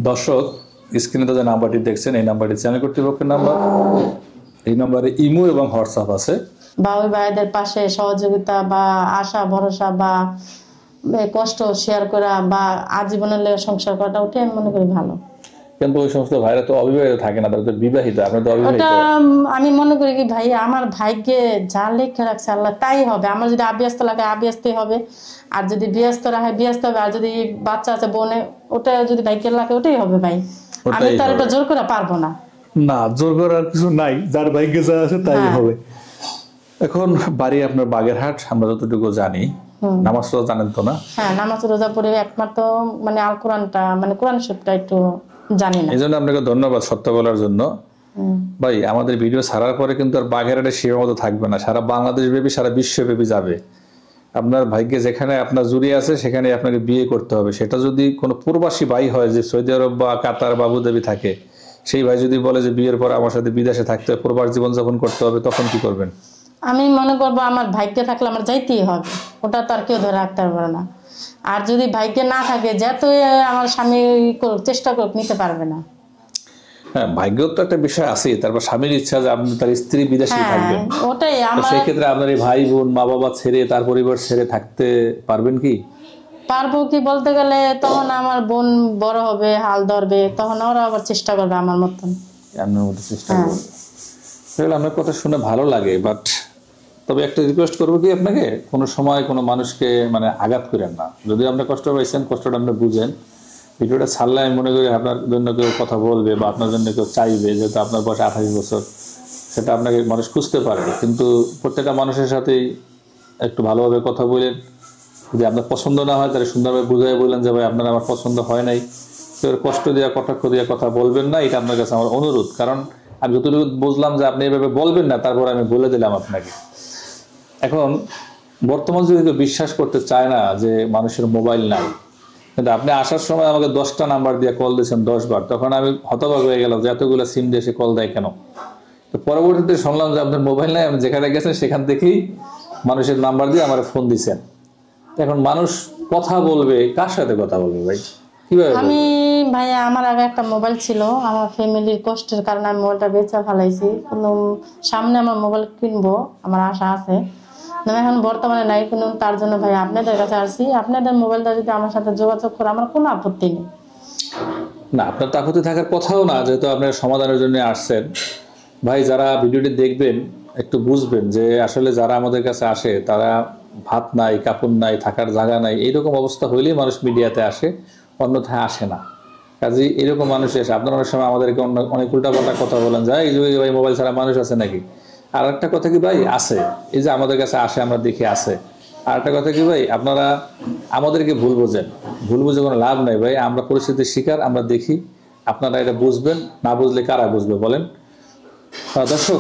দর্শক স্ক্রিনে যে নাম্বারটি দেখছেন এই নাম্বারটি চ্যানেল কর্তৃপক্ষের নাম্বার। এই নাম্বারে ইমো এবং হোয়াটসঅ্যাপ আছে। বাবা ভাইদের পাশে সহযোগিতা বা আশা ভরসা বা কষ্ট শেয়ার করা বা আজীবনের সংসার করাটা ওটাই আমি মনে করি ভালো। কিন্তু ওই সমস্ত ভাইরা তো অবিবাহিত থাকে না, তারা তো বিবাহিত, আপনি তো অবিবাহিত। ওটা আমি মনে করি কি ভাই আমার ভাগ্যে যা লেখা রাখছে আল্লাহ তাই হবে। আমার যদি আবিয়াস্ত লাগে আবিয়াস্তই হবে, আর যদি বিয়াস্ত রাখে বিয়াস্ত হবে, আর যদি বাচ্চা আছে বোনে ওটা যদি ভাগ্যের লাগে ওটাই হবে ভাই। আমি তো আর এটা জোর করে পারবো না। না, জোর করার কিছু নাই, যার ভাগ্যে যা আছে তাই হবে। এখন বাড়ি আপনার বাগেরহাট, আমরা যতটুকু জানি। নামাজ রোজা জানেন তো না? হ্যাঁ, নামাজ রোজা পড়ে একমাত্র মানে আল কোরআনটা মানে কোরআন শরীফটা একটু জানি না। এই জন্য আপনাকে ধন্যবাদ সত্য বলার জন্য। ভাই আমাদের ভিডিও ছাড়ার পরে কিন্তু আর বাগেরহাটে সীমাবদ্ধ থাকবে না, সারা বাংলাদেশ ব্যাপী সারা বিশ্বব্যাপী যাবে। আপনার ভাগ্যে যেখানে আপনার জুড়ি আছে সেখানে আপনাকে বিয়ে করতে হবে। সেটা যদি কোনো প্রবাসী ভাই হয় যে সৌদি আরব বা কাতার বা আবুধাবি থাকে, সেই ভাই যদি বলে যে বিয়ের পর আমার সাথে বিদেশে থাকতে হবে, প্রবাস জীবনযাপন করতে হবে, তখন কি করবেন? আমি মনে করবো আমার ভাগ্যে থাকলে আমার যাইতেই হবে, ওটা তো আর কেউ ধরে রাখতে পারবে না। আর যদি ভাগ্যে না থাকে যত আমার স্বামী চেষ্টা করুক নিতে পারবে না। হ্যাঁ, ভাগ্য তো একটা বিষয় আছে, তারপর স্বামীর ইচ্ছা যে আপনি তার স্ত্রী বিদেশে থাকবেন, ওটাই আমার। সেই ক্ষেত্রে আপনার এই ভাই বোন মা বাবা ছেড়ে তার পরিবার ছেড়ে থাকতে পারবেন কি? পারবো কি বলতে গেলে তখন আমার বোন বড় হবে, হাল ধরবে, তখন ওরা আবার চেষ্টা করবে আমার মতন। আপনার মতো চেষ্টা করবে। তাহলে আপনার কথা শুনে ভালো লাগে, বাট তবে একটা রিকোয়েস্ট করবো কি আপনাকে, কোনো সময় কোনো মানুষকে মানে আঘাত করেন না। যদি আপনি কষ্ট পাইছেন, কষ্টটা আপনি বুঝেন। ভিডিওটা ছাড়লে আমি মনে করি আপনার জন্য কেউ কথা বলবে বা আপনার জন্য কেউ চাইবে, যেহেতু আপনার বয়স 28 বছর, সেটা আপনাকে মানুষ খুঁজতে পারে। কিন্তু প্রত্যেকটা মানুষের সাথেই একটু ভালোভাবে কথা বলেন। যদি আপনার পছন্দ না হয় তাহলে সুন্দরভাবে বুঝাই বললেন যে ভাই আপনার আমার পছন্দ হয় নাই। কেউ কষ্ট দেওয়া কটাক্ষ দেওয়া কথা বলবেন না, এটা আপনার কাছে আমার অনুরোধ। কারণ আমি যতটুকু বুঝলাম যে আপনি এভাবে বলবেন না, তারপর আমি বলে দিলাম আপনাকে। এখন বর্তমান যুগে কেউ বিশ্বাস করতে চায় না যে মানুষের মোবাইল নাই। কিন্তু আপনি আসার সময় আমাকে 10টা নাম্বার দিয়ে কল দিয়েছেন 10 বার, তখন আমি হতবাক হয়ে গেলাম যে এতগুলো সিম দিয়ে সে কল দেয় কেন। তো পরবর্তীতে শুনলাম যে আপনার মোবাইল নাই, আমি যেখানে গেছেন সেখান থেকেই মানুষের নাম্বার দিয়ে আমার ফোন দিচ্ছেন। এখন মানুষ কথা বলবে, কার সাথে কথা বলবে ভাই? কিভাবে? আমি ভাইয়া আমার আগে একটা মোবাইল ছিল, আমার ফ্যামিলির কষ্টের কারণে আমি মোবাইলটা বেচা ফেলাইছি। কিন্তু সামনে আমার মোবাইল কিনবো, আমার আশা আছে। এখন বর্তমানে নাই, কিন্তু তার জন্য ভাই আপনাদের কাছে আসছি। আপনাদের মোবাইলটা যদি আমার সাথে যোগাযোগ করে আমার কোনো আপত্তি নেই। না, আপনার তো আপত্তি থাকার কথাও না, যেহেতু আপনার সমাধানের জন্য আসছেন। ভাই যারা ভিডিওটি দেখবেন একটু বুঝবেন যে আসলে যারা আমাদের কাছে আসে তারা ভাত নাই, কাপড় নাই, থাকার জায়গা নাই, এইরকম অবস্থা হইলেই মানুষ মিডিয়াতে আসে, অন্যথায় আসে না। কাজে এরকম মানুষ এসে আপনার অনেক সময় আমাদেরকে অনেক উল্টাপাল্টা কথা বলেন, যায় এই যুগে ভাই মোবাইল ছাড়া মানুষ আছে নাকি? আর একটা কথা কি ভাই, আছে। এই যে আমাদের কাছে আসে আমরা দেখি আছে। আর একটা কথা কি ভাই, আপনারা আমাদেরকে ভুল বোঝেন, ভুল বুঝে কোনো লাভ নাই ভাই। আমরা পরিস্থিতির শিকার, আমরা দেখি। আপনারা এটা বুঝবেন, না বুঝলে কারা বুঝবে বলেন? দর্শক